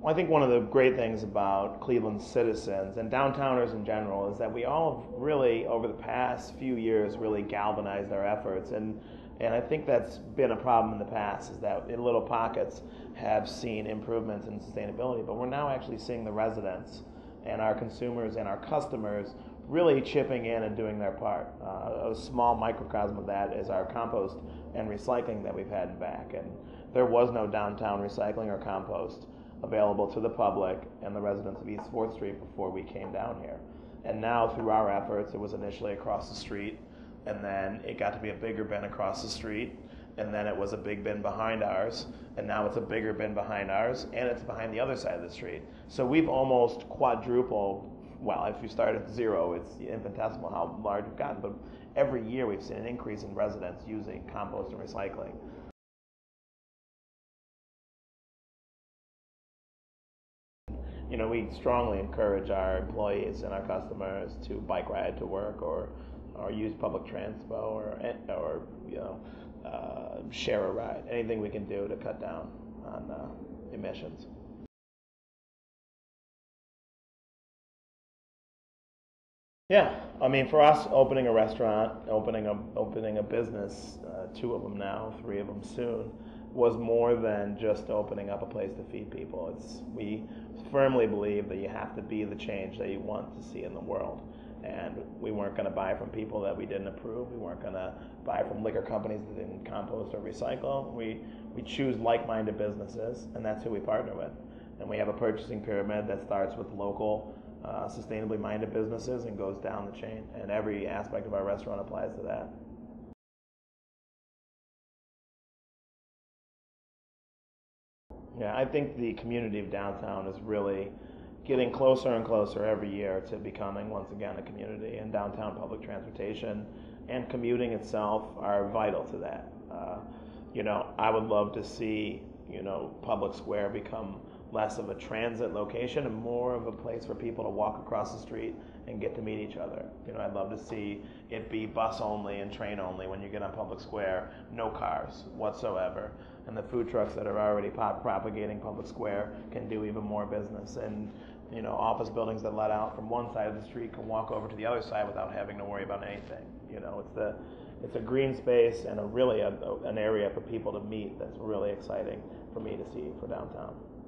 Well, I think one of the great things about Cleveland's citizens and downtowners in general is that we all have really, over the past few years, really galvanized our efforts. And I think that's been a problem in the past, is that in little pockets have seen improvements in sustainability, but we're now actually seeing the residents and our consumers and our customers really chipping in and doing their part. A small microcosm of that is our compost and recycling that we've had in back. And there was no downtown recycling or compost available to the public and the residents of East 4th Street before we came down here. And now through our efforts, it was initially across the street, and then it got to be a bigger bin across the street, and then it was a big bin behind ours, and now it's a bigger bin behind ours, and it's behind the other side of the street. So we've almost quadrupled. Well, if you start at zero, it's infinitesimal how large we've gotten, but every year we've seen an increase in residents using compost and recycling. We strongly encourage our employees and our customers to bike ride to work or use public transport or share a ride. Anything we can do to cut down on emissions. Yeah, I mean, for us, opening a restaurant, opening a business, two of them now, three of them soon, was more than just opening up a place to feed people. We firmly believe that you have to be the change that you want to see in the world. And we weren't going to buy from people that we didn't approve. We weren't going to buy from liquor companies that didn't compost or recycle. We choose like-minded businesses, and that's who we partner with. And we have a purchasing pyramid that starts with local, sustainably minded businesses and goes down the chain. And every aspect of our restaurant applies to that. Yeah, I think the community of downtown is really getting closer and closer every year to becoming once again a community, and downtown public transportation and commuting itself are vital to that. I would love to see, Public Square become less of a transit location and more of a place for people to walk across the street and get to meet each other. I'd love to see it be bus only and train only when you get on Public Square, no cars whatsoever. And the food trucks that are already propagating Public Square can do even more business. And office buildings that let out from one side of the street can walk over to the other side without having to worry about anything. It's a green space and really an area for people to meet that's really exciting for me to see for downtown.